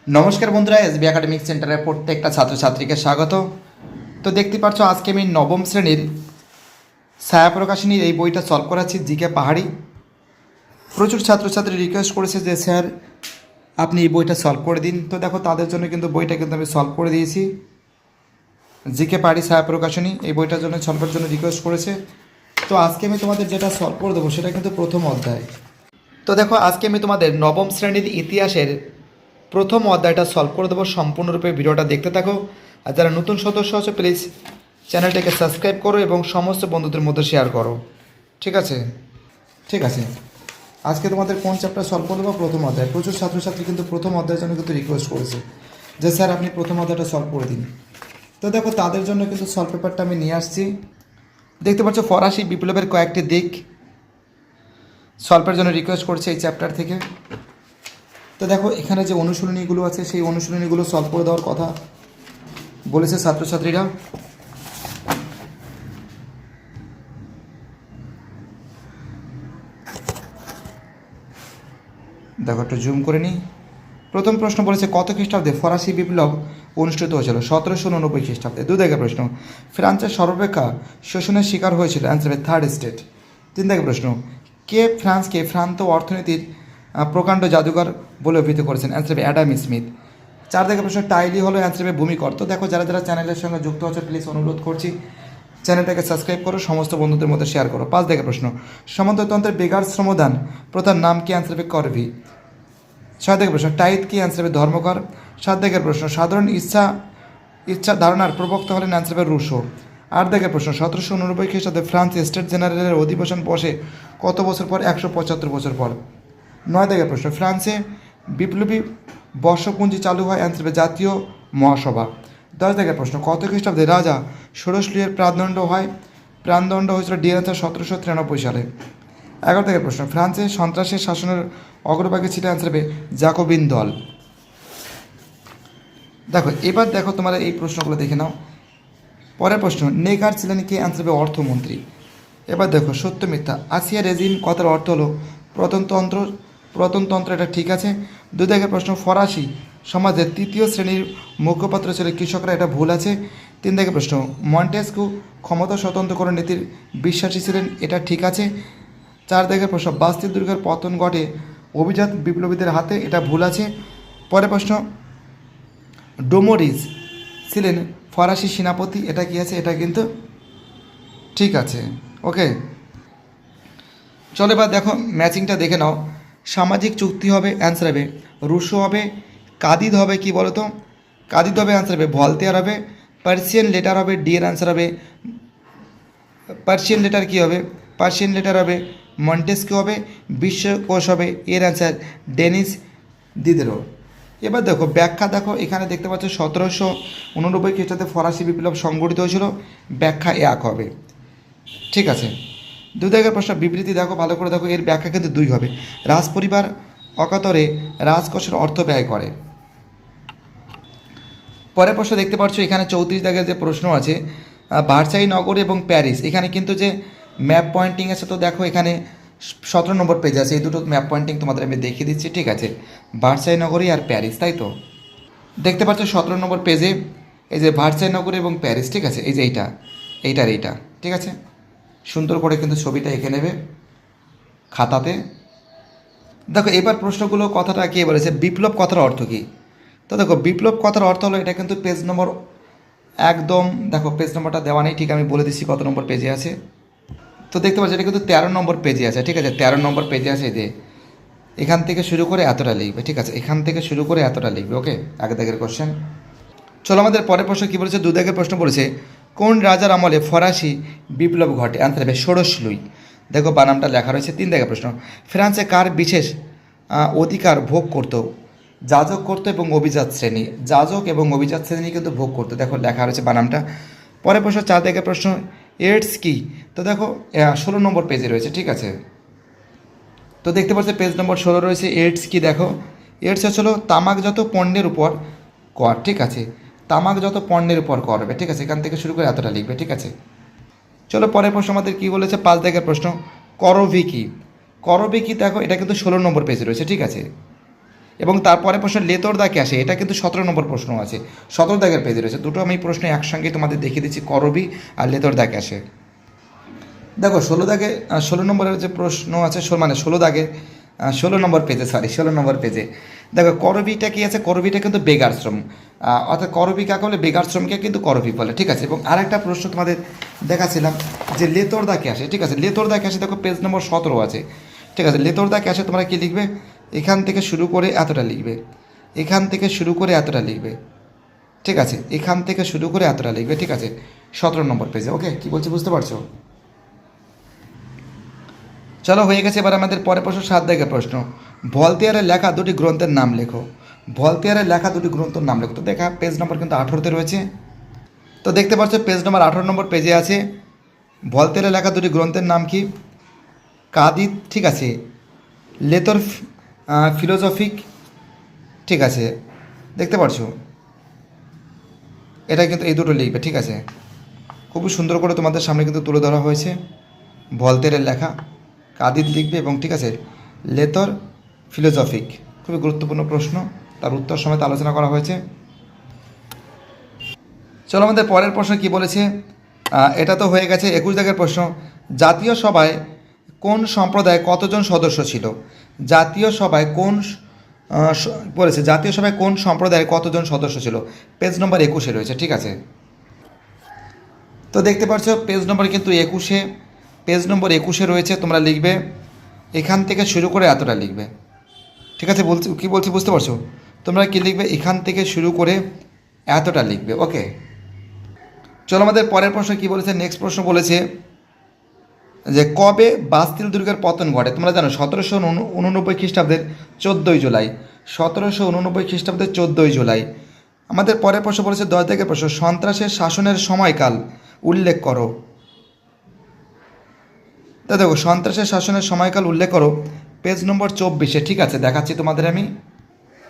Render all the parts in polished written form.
নমস্কার বন্ধুরা, SB academic সেন্টারের প্রত্যেকটা ছাত্রছাত্রীকে স্বাগত। তো দেখতে পাচ্ছ আজকে আমি নবম শ্রেণীর ছায়া প্রকাশনীর এই বইটা সলভ করাচ্ছি, জিকে পাহাড়ি। প্রচুর ছাত্রছাত্রী রিকোয়েস্ট করেছে যে স্যার আপনি এই বইটা সলভ করে দিন। তো দেখো তাদের জন্য কিন্তু বইটা কিন্তু আমি সলভ করে দিয়েছি। জিকে পাহাড়ি ছায়া প্রকাশনী এই বইটার জন্য সলভের জন্য রিকোয়েস্ট করেছে। তো আজকে আমি তোমাদের যেটা সলভ করে দেবো সেটা কিন্তু প্রথম অধ্যায়। তো দেখো আজকে আমি তোমাদের নবম শ্রেণীর ইতিহাসের প্রথম অধ্যায়টা সলভ করে দেবো। সম্পূর্ণরূপে ভিডিওটা দেখতে থাকো। আর যারা নতুন সদস্য আছে প্লিজ চ্যানেলটাকে সাবস্ক্রাইব করো এবং সমস্ত বন্ধুদের মধ্যে শেয়ার করো। ঠিক আছে ঠিক আছে আজকে তোমাদের কোন চ্যাপ্টার সলভ করে দেবো? প্রথম অধ্যায়। প্রচুর ছাত্রছাত্রী কিন্তু প্রথম অধ্যায়ের জন্য কিন্তু রিকোয়েস্ট করেছে যে স্যার আপনি প্রথম অধ্যায়টা সলভ করে দিন। তো দেখো তাদের জন্য কিন্তু সলভ পেপারটা আমি নিয়ে আসছি। দেখতে পাচ্ছ ফরাসি বিপ্লবের কয়েকটি দিক সলভের জন্য রিকোয়েস্ট করছে এই চ্যাপ্টার থেকে। তো দেখো এখানে যে অনুশীলনীগুলো আছে সেই অনুশীলনীগুলো সলভ করে দেওয়ার কথা বলেছে ছাত্রছাত্রীরা। দেখো একটু জুম করে নিই। প্রথম প্রশ্ন বলেছে কত খ্রিস্টাব্দে ফরাসি বিপ্লব অনুষ্ঠিত হয়েছিল? 1789 খ্রিস্টাব্দে। দু দাগের প্রশ্ন ফ্রান্সের সর্বাপেক্ষা শোষণের শিকার হয়েছিল? Answer third state. তিন দাগের প্রশ্ন কে ফ্রান্সকে প্রান্ত অর্থনীতির প্রকাণ্ড জাদুঘর বলে অভিহিত করেছেন? Answer Adam Smith. চার দাগের প্রশ্ন টাইলি হলো অ্যান্সার ভূমিকর। তো দেখো যারা যারা চ্যানেলের সঙ্গে যুক্ত আছে প্লিজ অনুরোধ করছি চ্যানেলটাকে সাবস্ক্রাইব করো, সমস্ত বন্ধুদের মধ্যে শেয়ার করো। পাঁচ দাগের প্রশ্ন সামন্ততন্ত্রের বেগার শ্রমদান প্রথার নাম কি? অ্যান্সার করভি। ছয় দাগের প্রশ্ন টাইট কি? অ্যান্সার ধর্মকর। সাত দাগের প্রশ্ন সাধারণ ইচ্ছা ধারণার প্রবক্তা হলেন? Answer Rousseau. আট দাগের প্রশ্ন 1789 খ্রিস্টাব্দে ফ্রান্স স্টেট জেনারেলের অধিবেশন বসে কত বছর পর? 175 বছর পর। নয় দাগের প্রশ্ন ফ্রান্সে বিপ্লবী বর্ষপঞ্জি চালু হয়? অ্যান্সার জাতীয় মহাসভা। 10 দাগের প্রশ্ন কত খ্রিস্টাব্দে রাজা ষোড়শ লুইয়ের প্রাণদণ্ড হয়েছিল? ডি 1793 সালে। 11 দাগের প্রশ্ন ফ্রান্সে সন্ত্রাসের শাসনের অগ্রভাগে ছিল? অ্যান্সার হবে জাকোবিন দল। দেখো এবার দেখো তোমরা এই প্রশ্নগুলো দেখে নাও। পরের প্রশ্ন নেগার ছিলেন কে? অ্যান্সার হবে অর্থমন্ত্রী। এবার দেখো সত্য মিথ্যা। আসিয়া রেজিম কথার অর্থ হলো প্রতনতন্ত্র, এটা ঠিক আছে। দুই দাগের প্রশ্ন ফরাসি সমাজের তৃতীয় শ্রেণীর মুখপাত্র ছিল কৃষকরা, এটা ভুল আছে। তিন দাগের প্রশ্ন মন্টেস্কু ক্ষমতা স্বতন্ত্রকরণ নীতির বিশ্বাসী ছিলেন, এটা ঠিক আছে। চার দাগের প্রশ্ন বাস্তিল দুর্গের পতন ঘটে অভিজাত বিপ্লবীদের হাতে, এটা ভুল আছে। পরের প্রশ্ন ডোমোরিজ ছিলেন ফরাসি সেনাপতি, এটা কি আছে? এটা কিন্তু ঠিক আছে। ওকে চলো এবার দেখো ম্যাচিংটা দেখে নাও। সামাজিক চুক্তি হবে? অ্যান্সার হবে রুশো হবে। কাদিদ হবে কি বলো তো? কাদিদ হবে অ্যান্সার হবে ভলতেয়ার হবে। পার্সিয়ান লেটার হবে, ডি এর অ্যান্সার হবে পার্সিয়ান লেটার কি হবে? পার্সিয়ান লেটার হবে মন্টেস্কিউ হবে। বিশ্বকোষ হবে, এর অ্যান্সার ডেনিস দিদেরো। এবার দেখো ব্যাখ্যা দেখো, এখানে দেখতে পাচ্ছ 1789 খ্রিস্টাব্দে ফরাসি বিপ্লব সংগঠিত হয়েছিল, ব্যাখ্যা এক হবে। ঠিক আছে। দুই দাগের প্রশ্ন বিবৃতি দেখো ভালো করে দেখো, এর ব্যাখ্যা কিন্তু দুই হবে। রাজ পরিবার অকাতরে রাজকোষের অর্থ ব্যয় করে। পরের প্রশ্ন দেখতে পাচ্ছ এখানে 34 দাগের যে প্রশ্ন আছে ভার্সাই নগর এবং প্যারিস, এখানে কিন্তু যে ম্যাপ পয়েন্টিং আছে, তো দেখো এখানে 17 নম্বর পেজে আছে, এই দুটো ম্যাপ পয়েন্টিং তোমাদের আমি দেখিয়ে দিচ্ছি। ঠিক আছে, ভার্সাই নগরী আর প্যারিস, তাই তো দেখতে পাচ্ছ 17 নম্বর পেজে এই যে ভার্সাই নগরী এবং প্যারিস। ঠিক আছে, এই যে এইটা। ঠিক আছে, সুন্দর করে কিন্তু ছবিটা এঁকে নেবে খাতাতে। দেখো এবার প্রশ্নগুলো কথাটা কে বলেছে বিপ্লব কথার অর্থ কী? তো দেখো বিপ্লব কথার অর্থ হলো, এটা কিন্তু পেজ নম্বর একদম দেখো পেজ নম্বরটা দেওয়া নেই, ঠিক আমি বলে দিচ্ছি কত নম্বর পেজে আছে। তো দেখতে পাচ্ছি এটা কিন্তু 13 নম্বর পেজে আছে। ঠিক আছে, 13 নম্বর পেজে আছে। এই যে এখান থেকে শুরু করে এতটা লিখবে। ঠিক আছে, এখান থেকে শুরু করে এতটা লিখবে। ওকে, এক দাগের কোশ্চেন। চলো আমাদের পরের প্রশ্ন কী বলেছে? দু দাগের প্রশ্ন বলেছে কোন রাজার আমলে ফরাসি বিপ্লব ঘটে? অ্যান্সার হবে ষোড়শ লুই। দেখো বানামটা লেখা রয়েছে। তিন দাগের প্রশ্ন ফ্রান্সে কার বিশেষ অধিকার ভোগ করতো? যাজক করতো এবং অভিজাত শ্রেণী। যাজক এবং অভিজাত শ্রেণী কিন্তু ভোগ করতো, দেখো লেখা রয়েছে বানামটা। পরের প্রশ্ন চার দাগের প্রশ্ন এডস কি? তো দেখো 16 নম্বর পেজে রয়েছে। ঠিক আছে, তো দেখতে পাচ্ছি পেজ নম্বর 16 রয়েছে। এডস কি? দেখো এডস হচ্ছিল তামাকজাত পণ্যের উপর কর। ঠিক আছে, তামাকজাত পণ্যের উপর কর হবে। ঠিক আছে, এখান থেকে শুরু করে এতটা লিখবে। ঠিক আছে, চলো পরের প্রশ্ন আমাদের কী বলেছে? 5 দাগের প্রশ্ন করভি কি? করভি কি? দেখো এটা কিন্তু 16 নম্বর পেজে রয়েছে। ঠিক আছে, এবং তারপরে প্রশ্ন লেতর দাগে আসে, এটা কিন্তু 17 নম্বর প্রশ্ন আছে, 17 দাগের পেজে রয়েছে। দুটো আমি প্রশ্ন একসঙ্গে তোমাদের দেখিয়ে দিচ্ছি, করবি আর লেতর দাগে আসে। দেখো 16 দাগে 16 নম্বরের যে প্রশ্ন আছে, মানে 16 দাগে 16 নম্বর পেজে, 16 নম্বর পেজে দেখো করবিটা কি আছে, করবিটা কিন্তু বেগার শ্রম, অর্থাৎ করবি কাকে বলে, বেগার শ্রমকে কিন্তু করবি বলে, ঠিক আছে। এবং আরেকটা প্রশ্ন তোমাদের দেখাচ্ছিলাম যে লেতর দাগে আসে, ঠিক আছে, লেতর দাগে আসে, দেখো পেজ নম্বর 17 আছে, ঠিক আছে। লেতর দাগে আসে তোমরা কি লিখবে, এখান থেকে শুরু করে এতটা লিখবে, এখান থেকে শুরু করে এতটা লিখবে, ঠিক আছে, এখান থেকে শুরু করে এতটা লিখবে, ঠিক আছে, 17 নম্বর পেজে। ওকে, কি বলছি বুঝতে পারছো? চলো হয়ে গেছে। এবার আমাদের পরে প্রশ্ন 7 দাগের প্রশ্ন, ভলতেয়ারের লেখা দুটি গ্রন্থের নাম লেখো। ভলতেয়ারের লেখা দুটি গ্রন্থের নাম লেখো। তো দেখা পেজ নম্বর কিন্তু 18তে রয়েছে। তো দেখতে পাচ্ছ পেজ নম্বর 18 নম্বর পেজে আছে, ভলতেয়ারের লেখা দুটি গ্রন্থের নাম কি, কাদিত, ঠিক আছে, লেতর ফিলোসফিক, ঠিক আছে, দেখতে পাচ্ছো, এটা কিন্তু এই দুটো লিখবে, ঠিক আছে। খুবই সুন্দর করে তোমাদের সামনে কিন্তু তুলে ধরা হয়েছে ভলতেয়ারের লেখা, কাদিত লিখবে, এবং ঠিক আছে লেতর ফিলোসফিক, খুবই গুরুত্বপূর্ণ প্রশ্ন, তার উত্তর সমেত আলোচনা করা হয়েছে। চলো আমাদের পরের প্রশ্ন কি বলেছে, এটা তো হয়ে গেছে। 21 দাগের প্রশ্ন, জাতীয় সভায় কোন সম্প্রদায়ে কতজন সদস্য ছিল। জাতীয় সভায় কোন বলেছে জাতীয় সভায় কোন সম্প্রদায়ের কতজন সদস্য ছিল, পেজ নম্বর 21-এ রয়েছে, ঠিক আছে। তো দেখতে পাচ্ছ পেজ নম্বর কিন্তু 21-এ, পেজ নম্বর 21-এ রয়েছে। তোমরা লিখবে এখান থেকে শুরু করে এতটা লিখবে, ঠিক আছে। বলছি কী বলছি বুঝতে পারছো? তোমরা কি লিখবে, এখান থেকে শুরু করে এতটা লিখবে। ওকে, চলো আমাদের পরের প্রশ্ন কি বলেছে, নেক্সট প্রশ্ন বলেছে যে কবে বাস্তিল দুর্গের পতন ঘটে। তোমরা জানো 1789 খ্রিস্টাব্দের 14ই জুলাই, 1789 খ্রিস্টাব্দের 14ই জুলাই। আমাদের পরের প্রশ্ন বলেছে 10 দাগের প্রশ্ন, সন্ত্রাসের শাসনের সময়কাল উল্লেখ করো। তা দেখো সন্ত্রাসের শাসনের সময়কাল উল্লেখ করো, পেজ নম্বর 24-এ, ঠিক আছে, দেখাচ্ছি তোমাদের আমি।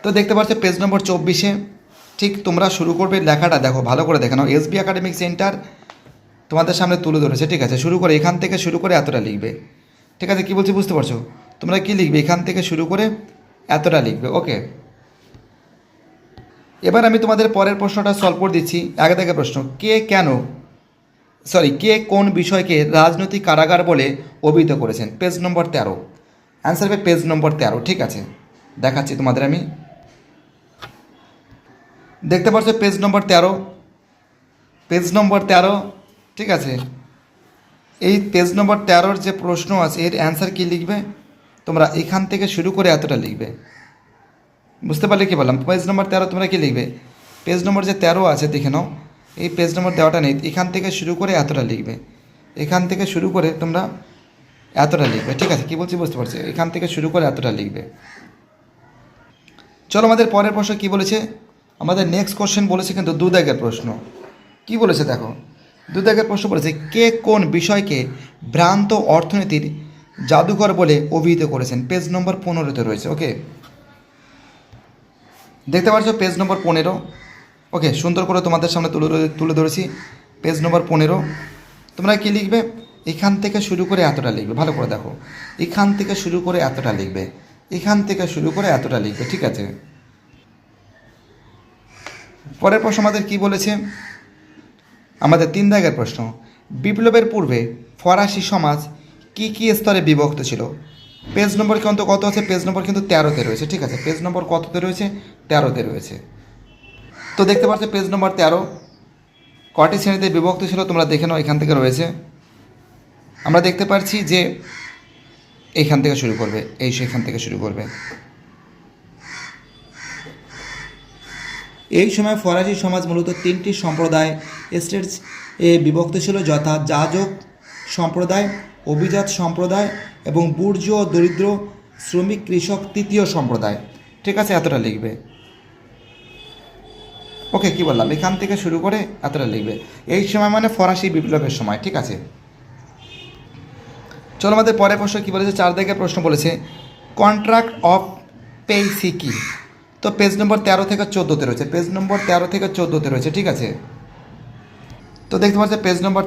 তো দেখতে পাচ্ছ পেজ নম্বর 24-এ, ঠিক তোমরা শুরু করবে লেখাটা, দেখো ভালো করে দেখে নাও, এসবি একাডেমিক সেন্টার তোমাদের সামনে তুলে ধরেছে, ঠিক আছে। শুরু করে এখান থেকে শুরু করে এতটা লিখবে, ঠিক আছে। কী বলছি বুঝতে পারছো? তোমরা কি লিখবে, এখান থেকে শুরু করে এতটা লিখবে। ওকে, এবার আমি তোমাদের পরের প্রশ্নটা সলভ করে দিচ্ছি। 1 দাগের প্রশ্ন, কে কোন বিষয়কে রাজনৈতিক কারাগার বলে অভিহিত করেছেন, পেজ নম্বর 13, অ্যান্সার হবে পেজ নম্বর 13, ঠিক আছে। দেখাচ্ছি তোমাদের আমি, দেখতে পাচ্ছ পেজ নম্বর 13, পেজ নম্বর 13, ঠিক আছে। এই পেজ নম্বর 13-র যে প্রশ্ন আছে এর অ্যান্সার কি লিখবে, তোমরা এখান থেকে শুরু করে এতটা লিখবে। বুঝতে পারলে কি বললাম? পেজ নম্বর 13 তোমরা কি লিখবে, পেজ নম্বর যে 13 আছে দেখে নাও, এই পেজ নম্বর দেওয়াটা নেই, এখান থেকে শুরু করে এতটা লিখবে, এখান থেকে শুরু করে তোমরা এতটা লিখবে, ঠিক আছে। কী বলছি বুঝতে পারছি? এখান থেকে শুরু করে এতটা লিখবে। চলো আমাদের পরের প্রশ্ন কি বলেছে, আমাদের নেক্সট কোশ্চেন বলেছে কিন্তু 2 দাগের প্রশ্ন। কি বলেছে দেখো, 2 দাগের প্রশ্ন বলেছে, কে কোন বিষয়কে ভ্রান্ত অর্থনীতির জাদুঘর বলে অভিহিত করেছেন, পেজ নম্বর 15-তে রয়েছে। ওকে, দেখতে পাচ্ছ পেজ নম্বর 15। ওকে, সুন্দর করে তোমাদের সামনে তুলে ধরেছি, পেজ নম্বর 15। তোমরা কি লিখবে, এখান থেকে শুরু করে এতটা লিখবে, ভালো করে দেখো, এখান থেকে শুরু করে এতটা লিখবে, এখান থেকে শুরু করে এতটা লিখবে, ঠিক আছে। পরের প্রশ্ন আমাদের কি বলেছে, আমাদের 3 দাগের প্রশ্ন, বিপ্লবের পূর্বে ফরাসি সমাজ কি কি স্তরে বিভক্ত ছিল, পেজ নম্বর কিন্তু কত আছে, পেজ নম্বর কিন্তু 13-তে রয়েছে, ঠিক আছে। পেজ নম্বর কততে রয়েছে, 13-তে রয়েছে। তো দেখতে পাচ্ছ পেজ নম্বর 13 কটি শ্রেণীতে বিভক্ত ছিল, তোমরা দেখে নাও, এখান থেকে রয়েছে। আমরা দেখতে পাচ্ছি যে এইখান থেকে শুরু করবে, সেখান থেকে শুরু করবে। এই সময় ফরাসি সমাজ মূলত 3টি সম্প্রদায় স্টেটস এ বিভক্ত ছিল, যথা যাজক সম্প্রদায়, অভিজাত সম্প্রদায় এবং বুর্জোয়া দরিদ্র শ্রমিক কৃষক তৃতীয় সম্প্রদায়, ঠিক আছে। এতটা লিখবে। ওকে, কি বললাম, এখান থেকে শুরু করে এতটা লিখবে। এই সময় মানে ফরাসি বিপ্লবের সময়, ঠিক আছে। চলো আমাদের পরের প্রশ্ন কী বলেছে, 4 দাগের প্রশ্ন বলেছে, কন্ট্রাক্ট অফ পেইসি কি। তো পেজ নম্বর 13 থেকে 14-তে রয়েছে, পেজ নম্বর 13 থেকে 14-তে রয়েছে, ঠিক আছে। তো দেখতে পাচ্ছ পেজ নম্বর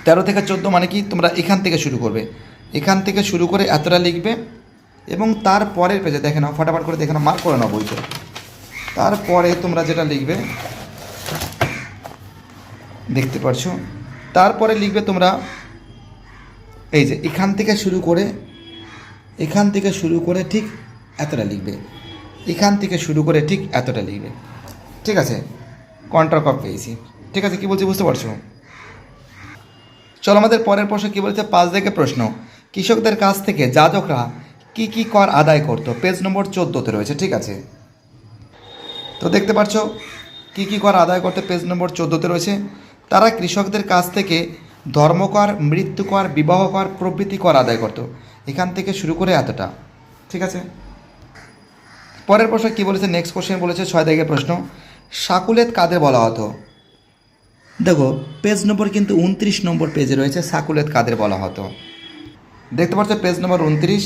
13 থেকে 14 মানে কি, তোমরা এখান থেকে শুরু করবে, এখান থেকে শুরু করে এতটা লিখবে এবং তারপরের পেজে দেখে নাও, ফটাফট করে দেখে নাও, মার্ক করে নাও বইতে। তারপরে তোমরা যেটা লিখবে দেখতে পারছো, তারপরে লিখবে তোমরা এই যে এখান থেকে শুরু করে ঠিক এতটা লিখবে, এখান থেকে শুরু করে ঠিক এতটা লিখবে। ঠিক আছে, কন্ট্রা কপ পেয়েছি। ঠিক আছে, কী বলছি বুঝতে পারছো? চলো আমাদের পরের প্রশ্ন কী বলছে, 5 দাগের প্রশ্ন। কৃষকদের কাছ থেকে যাজকরা কি কি কর আদায় করতো, পেজ নম্বর 14তে রয়েছে। ঠিক আছে, তো দেখতে পাচ্ছ কি কি কর আদায় করতে পেজ নম্বর 14তে রয়েছে। তারা কৃষকদের কাছ থেকে ধর্মকর, মৃত্যুকর, বিবাহ কর প্রভৃতি কর আদায় করত। এখান থেকে শুরু করে এতটা। ঠিক আছে, পরের প্রশ্ন কী বলেছে, নেক্সট কোশ্চেন বলেছে 6 দাগের প্রশ্ন। সাকুলেত কাদের বলা হতো? দেখো পেজ নম্বর কিন্তু 29 নম্বর পেজে রয়েছে, সাকুলেত কাদের বলা হতো। দেখতে পাচ্ছ পেজ নম্বর 29।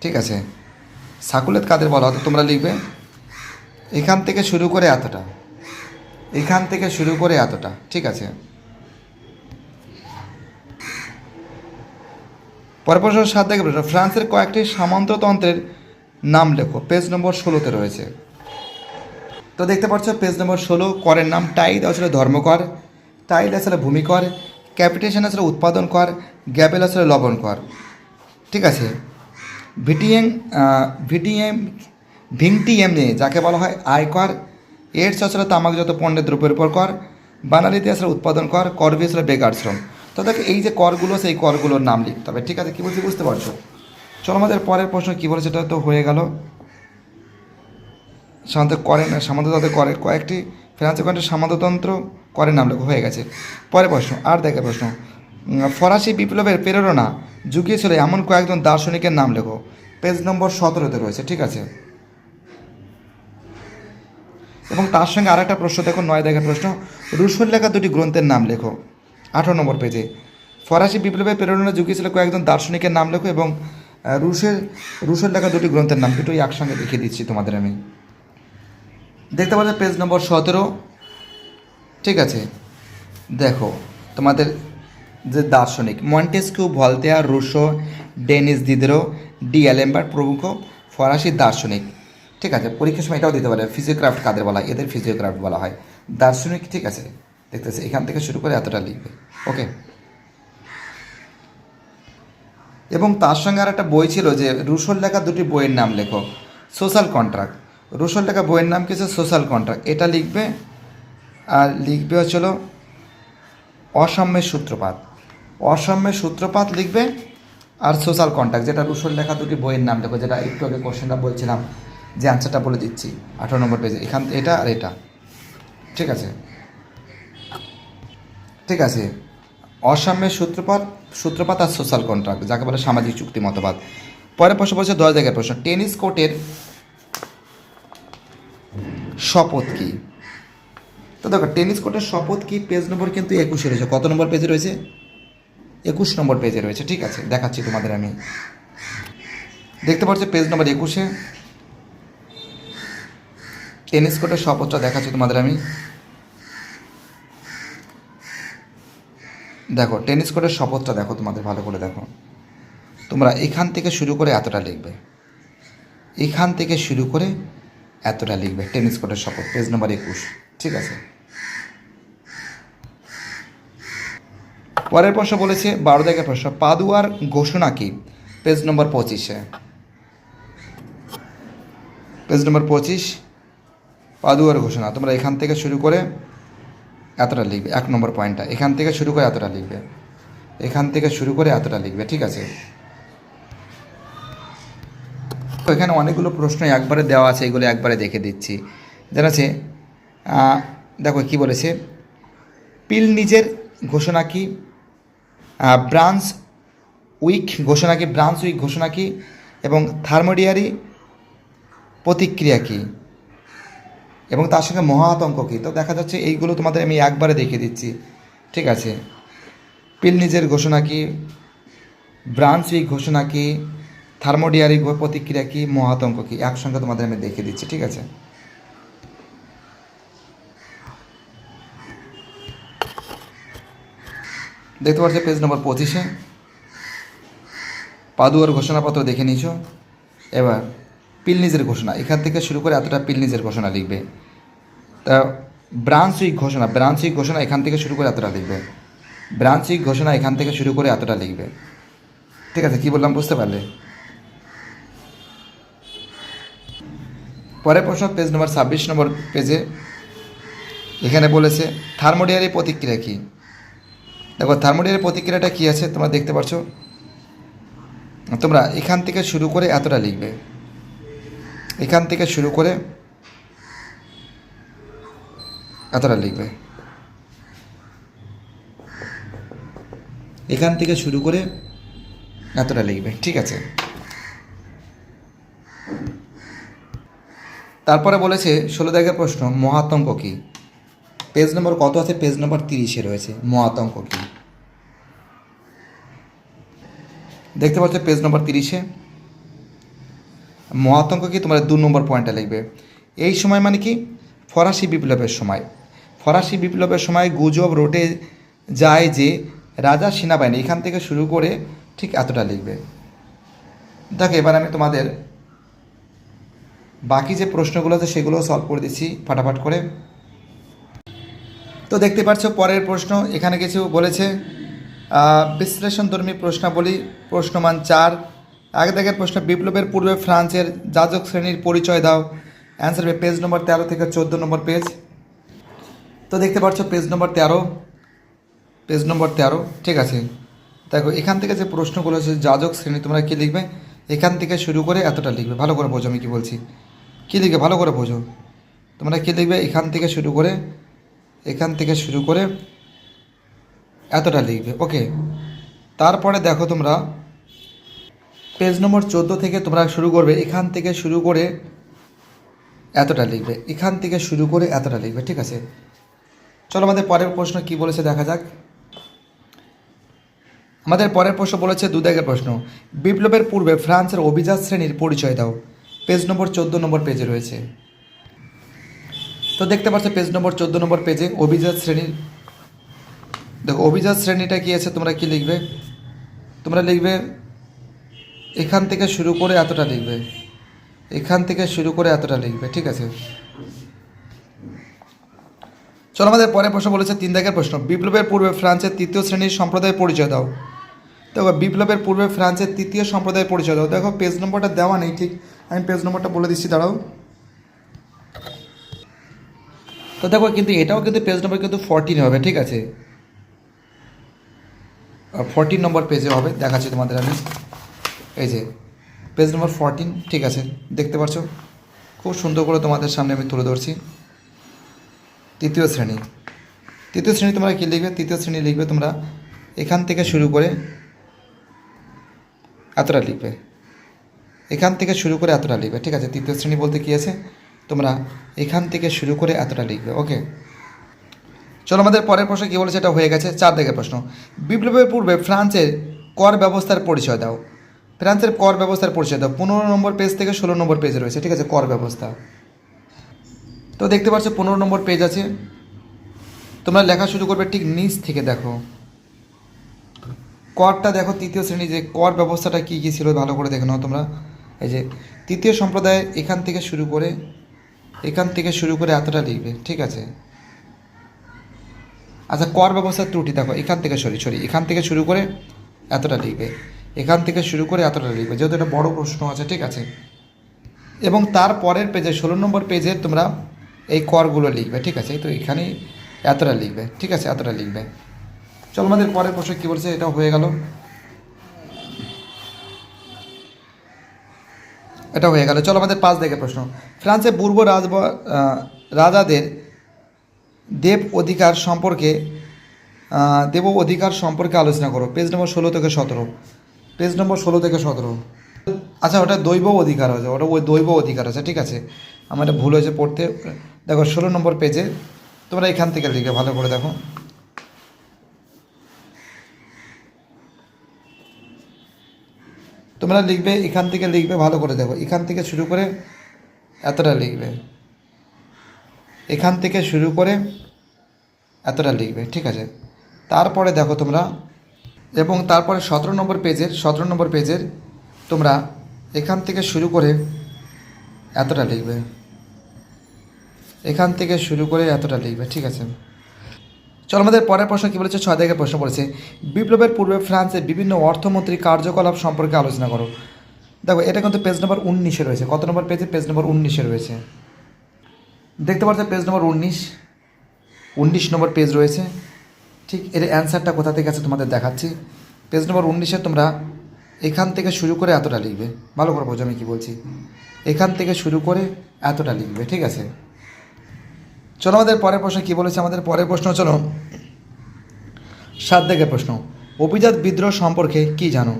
ঠিক আছে, সাকুলেত কাদের বলা হতো তোমরা লিখবে এখান থেকে শুরু করে এতটা, এখান থেকে শুরু করে এতটা। ঠিক আছে, পরের প্রশ্ন 7 দাগের প্রশ্ন। ফ্রান্সের কয়েকটি সামন্ততন্ত্রের নাম লেখো, পেজ নম্বর 16তে রয়েছে। তো দেখতে পাচ্ছ পেজ নম্বর 16, করের নাম টাই দেওয়া ছিল ধর্মকর, টাইল আসলে ভূমিকর, ক্যাপিটেশন আসলে উৎপাদন কর, গ্যাবেল আসলে লবণ কর। ঠিক আছে, ভিটিএম ভিটিএম ভিংটিএমএ যাকে বলা হয় আয়কর, এডস আসলে তামাকজাত পণ্যের দ্রব্যের উপর কর, বানালিতে আসলে উৎপাদন কর, করবি আসলে বেকার শ্রম। তো দেখো এই যে করগুলো, সেই করগুলোর নাম লিখতে হবে। ঠিক আছে, কী বলছি বুঝতে পারছো? চলো আমাদের পরের প্রশ্ন কী বলেছে, সেটা তো হয়ে গেল। সামন্ততন্ত্র করে কয়েকটি ফ্রান্সের কয়েকটি সামন্ততন্ত্র করের নাম লেখো, হয়ে গেছে। পরের প্রশ্ন 8 দাগের প্রশ্ন। ফরাসি বিপ্লবের প্রেরণা জুগিয়েছিল এমন কয়েকজন দার্শনিকের নাম লেখো, পেজ নম্বর 17তে রয়েছে। ঠিক আছে, এবং তার সঙ্গে আরেকটা প্রশ্ন দেখো 9 দাগের প্রশ্ন। রুশোর লেখা দুটি গ্রন্থের নাম লেখো, 18 নম্বর পেজে। ফরাসি বিপ্লবের প্রেরণা জুগিয়েছিল কয়েকজন দার্শনিকের নাম লেখো এবং রুশোর লেখা দুটি গ্রন্থের নাম দুটোই একসঙ্গে দেখিয়ে দিচ্ছি তোমাদের আমি। দেখতে পাচ্ছ পেজ নম্বর 17। ঠিক আছে, দেখো তোমাদের যে দার্শনিক মন্টেস্কিউ, ভলতেয়ার, রুশো, ডেনিস দিদেরো, ডি অ্যালেম্বার্ট প্রমুখ ফরাসি দার্শনিক। ঠিক আছে, পরীক্ষার সময় এটাও দিতে পারে, ফিজিওক্রাফট কাদের বলা হয়, এদের ফিজিওক্রাফট বলা হয় দার্শনিক। ঠিক আছে, দেখতেছে এখান থেকে শুরু করে এতটা লিখবে। ওকে, এবং তার সঙ্গে আর একটা বই ছিল যে রুশোর লেখা দুটি বইয়ের নাম লেখো, সোশ্যাল কন্ট্রাক্ট। রুশোর লেখা বইয়ের নাম কিছু সোশ্যাল কন্ট্রাক্ট, এটা লিখবে। আর লিখবে হচ্ছিল অসাম্যের সূত্রপাত, অসাম্যের সূত্রপাত লিখবে। আর সোশ্যাল কন্ট্রাক্ট, যেটা রুশোর লেখা দুটি বইয়ের নাম লেখো, যেটা একটু আগে কোশ্চেনটা বলছিলাম, যে অ্যান্সারটা বলে দিচ্ছি 18 নম্বর পেজে, এখান এটা আর এটা। ঠিক আছে, ঠিক আছে, অসাম্যের সূত্রপাত আর সোশ্যাল কন্ট্রাক্ট, যাকে বলে সামাজিক চুক্তি মতবাদ। পরের প্রশ্ন বলছে 10 জায়গায় প্রশ্ন। টেনিস কোর্টের শপথ কী? তো দেখো টেনিস কোর্টের শপথ কী, পেজ নম্বর কিন্তু 21 রয়েছে। কত নম্বর পেজে রয়েছে? 21 নম্বর পেজে রয়েছে। ঠিক আছে, দেখাচ্ছি তোমাদের আমি। দেখতে পাচ্ছি পেজ নম্বর 21-এ টেনিস কোর্টের শপথটা দেখাচ্ছি তোমাদের আমি। দেখো টেনিস কোর্টের শপথটা দেখো, তোমাদের ভালো করে দেখো। তোমরা এখান থেকে শুরু করে এতটা লিখবে, এখান থেকে শুরু করে এতটা লিখবে, টেনিস কোর্টের শপথ, পেজ নম্বর 21। ঠিক আছে, পরের প্রশ্ন বলেছে 12 দাগের প্রশ্ন। পাদুয়ার ঘোষণা কি, পেজ নম্বর 25-এ। পেজ নম্বর 25, পাদুয়ার ঘোষণা। তোমরা এখান থেকে শুরু করে এতটা লিখবে, 1 নম্বর পয়েন্টটা এখান থেকে শুরু করে এতটা লিখবে, এখান থেকে শুরু করে এতটা লিখবে। ঠিক আছে, তো এখানে অনেকগুলো প্রশ্ন একবারে দেওয়া আছে, এগুলো একবারে দেখে দিচ্ছি। যেন আছে দেখো কি বলেছে, পিল নিজের ঘোষণা কি, ব্রান্স উইক ঘোষণা কি, ব্রান্স উইক ঘোষণা কি, এবং থার্মোডিয়ারি প্রতিক্রিয়া কী, এবং তার সঙ্গে মহাতঙ্ক কী। তো দেখা যাচ্ছে এইগুলো তোমাদের আমি একবারে দেখিয়ে দিচ্ছি। ঠিক আছে, পিল নিজের ঘোষণা কী, ব্রান্স উইক ঘোষণা কী, থার্মোডিয়ারি প্রতিক্রিয়া কী, মহাতঙ্ক কী, একসঙ্গে তোমাদের আমি দেখিয়ে দিচ্ছি। ঠিক আছে, দেখতে পাচ্ছি পেজ নম্বর 25-এ। পাদুয়ার ঘোষণাপত্র দেখে নিয়েছো। এবার পিলনিজের ঘোষণা, এখান থেকে শুরু করে এতটা পিলনিজের ঘোষণা লিখবে। তা ব্রান্সউইক ঘোষণা এখান থেকে শুরু করে এতটা লিখবে। ব্রান্সউইক ঘোষণা এখান থেকে শুরু করে এতটা লিখবে। ঠিক আছে, কী বললাম বুঝতে পারলে? পরের প্রশ্ন পেজ নম্বর 26 নম্বর পেজে এখানে বলেছে থার্মোডিয়ারি প্রতিক্রিয়া কী। দেখো থার্মোডিয়ারি প্রতিক্রিয়াটা কী আছে তোমরা দেখতে পাচ্ছ। তোমরা এখান থেকে শুরু করে এতটা লিখবে, এখান থেকে শুরু করে এতটা লিখবে, এখান থেকে শুরু করে এতটা লিখবে। ঠিক আছে, তারপরে বলেছে 16 দাগের প্রশ্ন মহাতঙ্ক কী। পেজ নম্বর কত আছে? পেজ নম্বর 30-এ রয়েছে মহাতঙ্ক কী। দেখতে পাচ্ছ পেজ নম্বর 30-এ মহাতঙ্ক কি তোমরা 2 নম্বর পয়েন্টে লিখবে। এই সময় মানে কি? ফরাসি বিপ্লবের সময়। ফরাসি বিপ্লবের সময় গুজব রটে যায় যে রাজা সেনাবাহিনী, এখান থেকে শুরু করে ঠিক এতটা লিখবে। দেখো এবার আমি তোমাদের বাকি যে প্রশ্নগুলো আছে সেগুলো সলভ করে দিচ্ছি ফাটাফাট করে। তো দেখতে পাচ্ছ পরের প্রশ্ন এখানে কিছু বলেছে বিশ্লেষণধর্মী প্রশ্নাবলী, প্রশ্নমান 4। আগে দেখের প্রশ্ন বিপ্লবের পূর্বে ফ্রান্সের যাজক শ্রেণীর পরিচয় দাও। অ্যান্সার হবে পেজ নম্বর 13 থেকে 14 নম্বর পেজ। তো দেখতে পাচ্ছ পেজ নম্বর 13। ঠিক আছে, দেখো এখান থেকে যে প্রশ্নগুলো আছে যাজক শ্রেণী, তোমরা কী লিখবে? এখান থেকে শুরু করে এতটা লিখবে। ভালো করে বোঝো আমি কী বলছি, কী লিখবে ভালো করে বোঝো। তোমরা কী লিখবে? এখান থেকে শুরু করে এতটা লিখবে। ওকে, তারপরে দেখো তোমরা পেজ নম্বর 14 থেকে তোমরা শুরু করবে, এখান থেকে শুরু করে এতটা লিখবে, এখান থেকে শুরু করে এতটা লিখবে। ঠিক আছে, চলো আমাদের পরের প্রশ্ন কি বলেছে দেখা যাক। আমাদের পরের প্রশ্ন বলেছে 2 দাগের প্রশ্ন বিপ্লবের পূর্বে ফ্রান্সের অভিজাত শ্রেণীর পরিচয় দাও। পেজ নম্বর 14 নম্বর পেজে রয়েছে। তো দেখতে পাচ্ছ পেজ নম্বর 14 নম্বর পেজে অভিজাত শ্রেণীর, দেখো অভিজাত শ্রেণীটা কী আছে তোমরা কি লিখবে? তোমরা লিখবে এখান থেকে শুরু করে এতটা লিখবে, এখান থেকে শুরু করে এতটা লিখবে। ঠিক আছে, চলো আমাদের পরের প্রশ্ন বলেছে 3 দাগের প্রশ্ন বিপ্লবের পূর্বে ফ্রান্সের 3য় শ্রেণীর সম্প্রদায়ের পরিচয় দাও। দেখো বিপ্লবের পূর্বে ফ্রান্সের 3য় সম্প্রদায়ের পরিচয় দাও। দেখো পেজ নম্বরটা দেওয়া নেই, ঠিক আমি পেজ নম্বরটা বলে দিচ্ছি, দাঁড়াও। তো দেখো কিন্তু এটাও কিন্তু পেজ নম্বর কিন্তু 14 হবে। ঠিক আছে, 14 নম্বর পেজে হবে, দেখাচ্ছি তোমাদের আমি। এই যে পেজ নম্বর 14। ঠিক আছে, দেখতে পাচ্ছ খুব সুন্দর করে তোমাদের সামনে আমি তুলে ধরছি। 3য় শ্রেণী তোমরা কী লিখবে? 3য় শ্রেণী লিখবে তোমরা এখান থেকে শুরু করে এতটা লিখবে, এখান থেকে শুরু করে এতটা লিখবে। ঠিক আছে, 3য় শ্রেণী বলতে কী আছে? তোমরা এখান থেকে শুরু করে এতটা লিখবে। ওকে, চলো আমাদের পরের প্রশ্ন কী বলেছে, এটা হয়ে গেছে। 4 দাগের প্রশ্ন বিপ্লবের পূর্বে ফ্রান্সের কর ব্যবস্থার পরিচয় দাও। ফ্রান্সের কর ব্যবস্থার পরিচয় দাও। 15 নম্বর পেজ থেকে 16 নম্বর পেজে রয়েছে। ঠিক আছে, কর ব্যবস্থা। তো দেখতে পাচ্ছ 15 নম্বর পেজ আছে, তোমরা লেখা শুরু করবে ঠিক নিচ থেকে। দেখো করটা দেখো 3য় শ্রেণী যে কর ব্যবস্থাটা কী কী ছিল ভালো করে দেখে নাও তোমরা। এই যে 3য় সম্প্রদায় এখান থেকে শুরু করে এতটা লিখবে। ঠিক আছে, আচ্ছা কর ব্যবস্থার ত্রুটি দেখো এখান থেকে এখান থেকে শুরু করে এতটা লিখবে, এখান থেকে শুরু করে এতটা লিখবে, যেহেতু এটা বড় প্রশ্ন আছে। ঠিক আছে, এবং তার পরের পেজে 16 নম্বর পেজে তোমরা এই করগুলো লিখবে। ঠিক আছে, তো এখানেই এতটা লিখবে। ঠিক আছে, এতটা লিখবে। চলো আমাদের পরের প্রশ্ন কী বলছে, এটাও হয়ে গেল। চলো আমাদের 5 দাগের প্রশ্ন ফ্রান্সের পূর্ব রাজাদের দেব অধিকার সম্পর্কে আলোচনা করো। পেজ নম্বর 16 থেকে 17। আচ্ছা ওটা দৈব অধিকার আছে, দৈব অধিকার আছে। ঠিক আছে, আমার এটা ভুল হয়েছে পড়তে। দেখো 16 নম্বর পেজে তোমরা এখান থেকে লিখবে, ভালো করে দেখো। তোমরা লিখবে এখান থেকে লিখবে, ভালো করে দেখো, এখান থেকে শুরু করে এতটা লিখবে, এখান থেকে শুরু করে এতটা লিখবে। ঠিক আছে, তারপরে দেখো তোমরা, এবং তারপরে 17 নম্বর পেজের তোমরা এখান থেকে শুরু করে এতটা লিখবে, এখান থেকে শুরু করে এতটা লিখবে, ঠিক আছে। চলো আমাদের পরের প্রশ্ন কী বলেছে, 6 থেকে প্রশ্ন পড়েছে, বিপ্লবের পূর্বে ফ্রান্সের বিভিন্ন অর্থমন্ত্রী কার্যকলাপ সম্পর্কে আলোচনা করো। দেখো এটা কিন্তু পেজ নম্বর 19-এ রয়েছে। কত নম্বর পেজে? পেজ নম্বর 19-এ রয়েছে। দেখতে পাচ্ছ পেজ নম্বর 19 নম্বর পেজ রয়েছে। ঠিক এর অ্যান্সারটা কোথা থেকে আছে তোমাদের দেখাচ্ছি। পেজ নম্বর 19-এ তোমরা এখান থেকে শুরু করে এতটা লিখবে। ভালো করে বোঝো আমি কী বলছি। এখান থেকে শুরু করে এতটা লিখবে, ঠিক আছে। চলো আমাদের পরের প্রশ্ন কী বলেছে, আমাদের পরের প্রশ্ন চলো 7 থেকে প্রশ্ন, অভিজাত বিদ্রোহ সম্পর্কে কী জানো?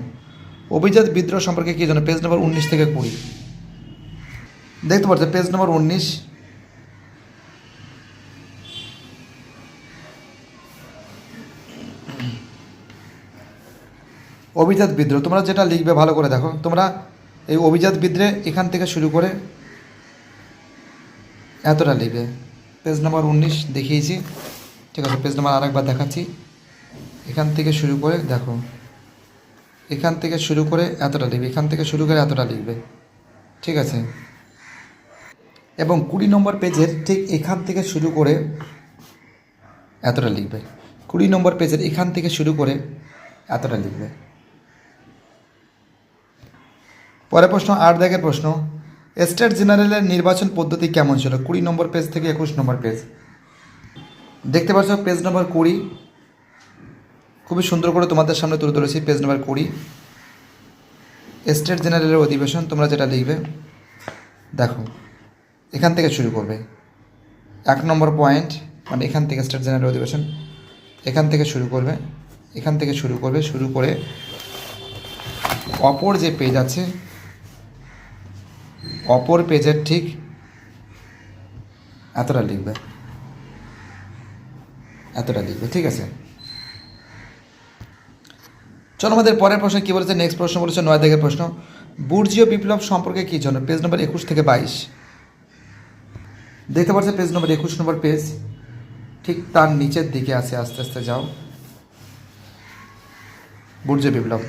অভিজাত বিদ্রোহ সম্পর্কে কী জানো? পেজ নম্বর 19 থেকে 20 দেখতে পাচ্ছ, পেজ নম্বর 19। অভিজাত বিদ্রোহ তোমরা যেটা লিখবে ভালো করে দেখো। তোমরা এই অভিজাত বিদ্রোহ এখান থেকে শুরু করে এতটা লিখবে। পেজ নম্বর 19 দেখিয়েছি, ঠিক আছে। পেজ নম্বর আরেকবার দেখাচ্ছি। এখান থেকে শুরু করে দেখো, এখান থেকে শুরু করে এতটা লিখবে, এখান থেকে শুরু করে এতটা লিখবে, ঠিক আছে। এবং 20 নম্বর পেজের ঠিক এখান থেকে শুরু করে এতটা লিখবে। 20 নম্বর পেজের এখান থেকে শুরু করে এতটা লিখবে। পরের প্রশ্ন 8 দাগের প্রশ্ন, স্টেট জেনারেলের নির্বাচন পদ্ধতি কেমন ছিল? 20 নম্বর পেজ থেকে 21 নম্বর পেজ দেখতে পাচ্ছ। পেজ নম্বর 20 খুবই সুন্দর করে তোমাদের সামনে তুলে ধরেছি। পেজ নম্বর 20 স্টেট জেনারেলের অধিবেশন। তোমরা যেটা লিখবে দেখো, এখান থেকে শুরু করবে। 1 নম্বর পয়েন্ট মানে এখান থেকে স্টেট জেনারেল অধিবেশন, এখান থেকে শুরু করবে, এখান থেকে শুরু করবে, শুরু করে অপর যে পেজ আছে, অপর পেজের ঠিক এতটা লিখবে, এতটা লিখবে, ঠিক আছে। চলো আমাদের পরের প্রশ্ন কী বলেছে, নেক্সট প্রশ্ন বলেছে 9 দাগের প্রশ্ন, বুর্জীয় বিপ্লব সম্পর্কে কী জানো? পেজ নম্বর 21 থেকে 22 দেখতে পাচ্ছ। পেজ নম্বর 21 নম্বর পেজ ঠিক তার নিচের দিকে আছে, আস্তে আস্তে যাও। বুর্জীয় বিপ্লব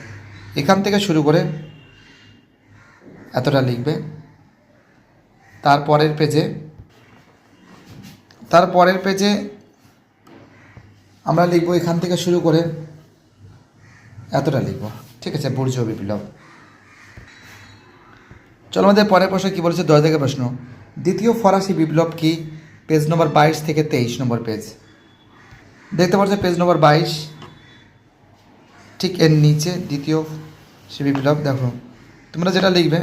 এখান থেকে শুরু করে এতটা লিখবে। তারপরের পেজে আমরা লিখব এখান থেকে শুরু করে এতটা লিখব, ঠিক আছে। বুর্জীয় বিপ্লব। চলো আমাদের পরের প্রশ্ন কী বলেছে, 10 দাগের প্রশ্ন, দ্বিতীয় ফরাসি বিপ্লব কি? পেজ নম্বর 22 থেকে 23 নম্বর পেজ দেখতে পাচ্ছ। পেজ নম্বর 22 ঠিক এর নিচে দ্বিতীয় সে বিপ্লব। দেখো তোমরা যেটা লিখবে,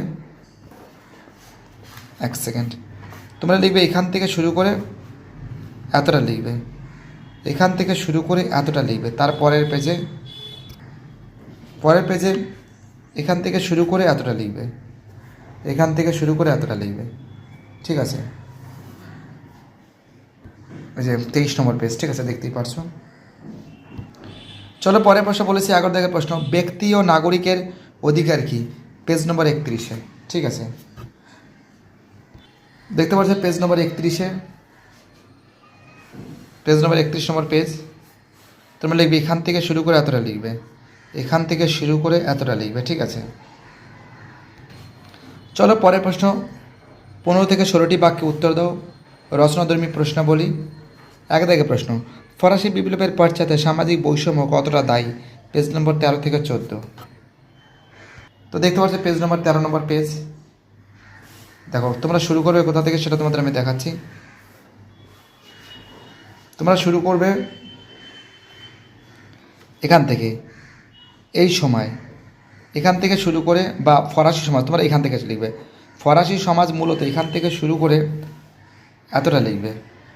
1 সেকেন্ড, তোমরা লিখবে এখান থেকে শুরু করে এতটা লিখবে, এখান থেকে শুরু করে এতটা লিখবে। তার পরের পেজে এখান থেকে শুরু করে এতটা লিখবে, এখান থেকে শুরু করে এতটা লিখবে, ঠিক আছে। ওই যে 23 নম্বর পেজ, ঠিক আছে, দেখতেই পারছো। চলো পরের প্রশ্ন বলেছি 11 দাগের প্রশ্ন, ব্যক্তি ও নাগরিকের অধিকার কি? পেজ নম্বর 31-এ, ঠিক আছে। দেখতে পাচ্ছ পেজ নম্বর 31-এ, পেজ নম্বর 31 নম্বর পেজ তোমরা লিখবে এখান থেকে শুরু করে এতটা লিখবে, এখান থেকে শুরু করে এতটা লিখবে, ঠিক আছে। চলো পরের প্রশ্ন 15 থেকে 16টি বাক্যে উত্তর দাও, রচনাধর্মী প্রশ্নাবলী। 1 দাগের প্রশ্ন, ফরাসি বিপ্লবের পশ্চাতে সামাজিক বৈষম্য কতটা দায়ী? পেজ নম্বর 13 থেকে 14 তো দেখতে পাচ্ছ পেজ নম্বর 13 নম্বর পেজ। দেখো তোমরা শুরু করবে কোথা থেকে সেটা তোমাদের আমি দেখাচ্ছি। তোমরা শুরু করবে এখান থেকে, এই সময় এখান থেকে শুরু করে, বা ফরাসি সমাজ তোমরা এখান থেকে লিখবে। ফরাসি সমাজ মূলত এখান থেকে শুরু করে এতটা লিখবে,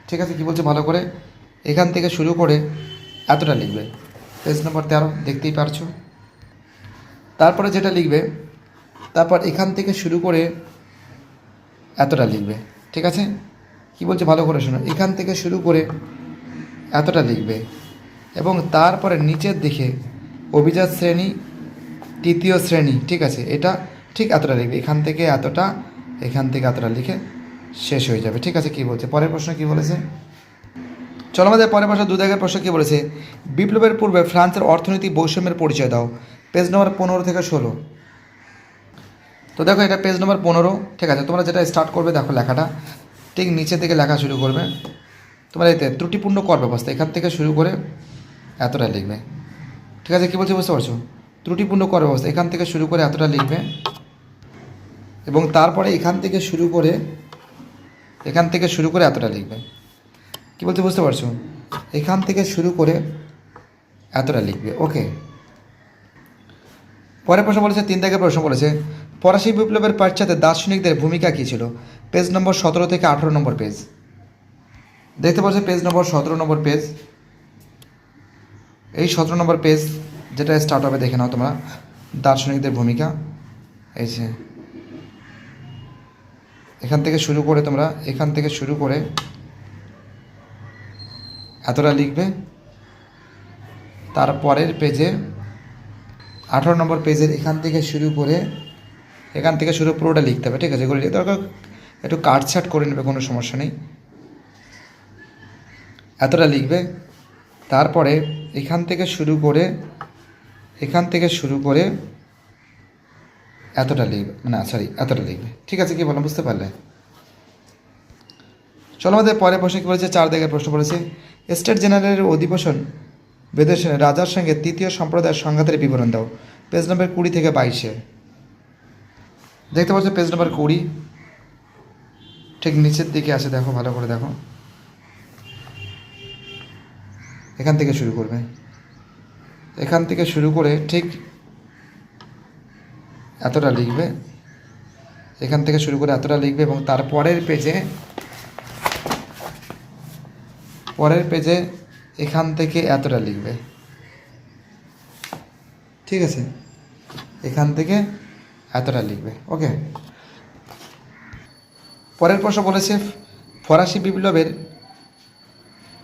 ঠিক আছে। কি বলছে ভালো করে, এখান থেকে শুরু করে এতটা লিখবে। পেজ নম্বর 13 দেখতেই পারছো। তারপরে যেটা লিখবে, তারপর এখান থেকে শুরু করে এতটা লিখবে, ঠিক আছে। কি বলছে ভালো করে শোনো, এখান থেকে শুরু করে এতটা লিখবে এবং তারপরে নিচের দিকে অভিজাত শ্রেণী, তৃতীয় শ্রেণী, ঠিক আছে, এটা ঠিক এতটা লিখবে। এখান থেকে এতটা, এখান থেকে এতটা লিখে শেষ হয়ে যাবে, ঠিক আছে। কি বলছে পরের প্রশ্ন কি বলেছে, চলো আমাদের পরের প্রশ্ন 2 দাগের প্রশ্ন কী বলেছে, বিপ্লবের পূর্বে ফ্রান্সের অর্থনৈতিক বৈষম্যের পরিচয় দাও। পেজ নম্বর 15 থেকে 16 তো দেখো এটা পেজ নম্বর 15, ঠিক আছে। তোমরা যেটা স্টার্ট করবে দেখো লেখাটা ঠিক নিচে থেকে লেখা শুরু করবে। তোমার এতে ত্রুটিপূর্ণ কর ব্যবস্থা এখান থেকে শুরু করে এতটা লিখবে, ঠিক আছে। কী বলছি বুঝতে পারছো? ত্রুটিপূর্ণ কর ব্যবস্থা এখান থেকে শুরু করে এতটা লিখবে, এবং তারপরে এখান থেকে শুরু করে এতটা লিখবে। কী বলতে বুঝতে পারছো? এখান থেকে শুরু করে এতটা লিখবে, ওকে। পরের প্রশ্ন বলেছে 3 দাগের প্রশ্ন বলেছে ফরাসি বিপ্লবের পশ্চাতে দার্শনিকদের ভূমিকা কী ছিল? পেজ নম্বর 17 থেকে 18 নম্বর পেজ দেখতে পাচ্ছ, পেজ নম্বর 17 নম্বর পেজ। এই 17 নম্বর পেজ যেটা স্টার্ট হবে দেখে নাও তোমরা, দার্শনিকদের ভূমিকা। এই যে এখান থেকে শুরু করে তোমরা এখান থেকে শুরু করে এতটা লিখবে। তারপরের পেজে 18 নম্বর পেজের এখান থেকে শুরু পুরোটা লিখতে হবে, ঠিক আছে। এগুলো দরকার একটু কাটছাট করে নেবে, কোনো সমস্যা নেই। এতটা লিখবে। তারপরে এখান থেকে শুরু করে এতটা লিখবে, এতটা লিখবে, ঠিক আছে। কি বললাম বুঝতে পারলে? চলো আমাদের পরের প্রশ্ন কী বলেছে, 4 দাগের প্রশ্ন বলেছে স্টেট জেনারেলের অধিবেশন বেদের রাজার সঙ্গে তৃতীয় সম্প্রদায়ের সংঘাতের বিবরণ দাও। পেজ নম্বর 20 থেকে 22 দেখতে পাচ্ছ, পেজ নম্বর 20 ঠিক নিচের দিকে আছে, দেখো ভালো করে দেখো। এখান থেকে শুরু করবে, এখান থেকে শুরু করে ঠিক এতটা লিখবে, এখান থেকে শুরু করে এতটা লিখবে, এবং তার পরের পেজে এখান থেকে এতটা লিখবে, ঠিক আছে। এখান থেকে এতটা লিখবে, ওকে। পরের প্রশ্ন বলেছে ফরাসি বিপ্লবের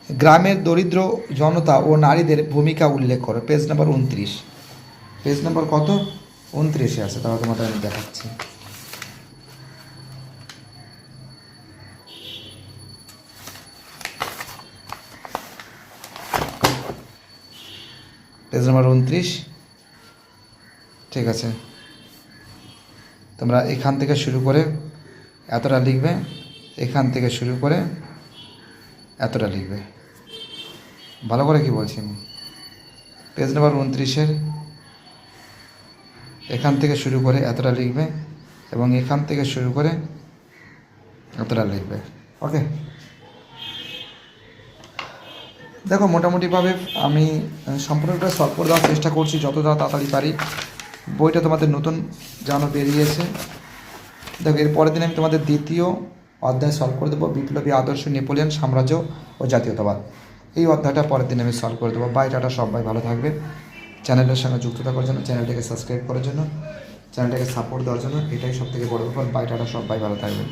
গ্রামের দরিদ্র জনতা ও নারীদের ভূমিকা উল্লেখ করো। পেজ নম্বর 29, পেজ নম্বর কত? 29 আছে, তাহলে তোমাদের আমি দেখাচ্ছি। পেজ নম্বর 29, ঠিক আছে। তোমরা এখান থেকে শুরু করে এতটা লিখবে, এখান থেকে শুরু করে এতটা লিখবে, ভালো করে কি বলছি আমি। পেজ নম্বর 29 এখান থেকে শুরু করে এতটা লিখবে, এবং এখান থেকে শুরু করে এতটা লিখবে, ওকে। দেখো মোটামুটিভাবে আমি সম্পূর্ণটা সলভ করে দেওয়ার চেষ্টা করছি যতটা তাড়াতাড়ি পারি। বইটা তোমাদের নতুন জানো বেরিয়েছে। দেখো এর পরের দিন আমি তোমাদের দ্বিতীয় অধ্যায় সলভ করে দেবো, বিপ্লবী আদর্শ, নেপোলিয়ন সাম্রাজ্য ও জাতীয়তাবাদ। এই অধ্যায়টা পরের দিন আমি সলভ করে দেবো। বাই টাটা, সবাই ভালো থাকবে। চ্যানেলের সঙ্গে যুক্ত থাকার জন্য, চ্যানেলটাকে সাবস্ক্রাইব করার জন্য, চ্যানেলটাকে সাপোর্ট দেওয়ার জন্য, এটাই সবথেকে বড় ব্যাপার। বাই টাটা, সবাই ভালো থাকবে।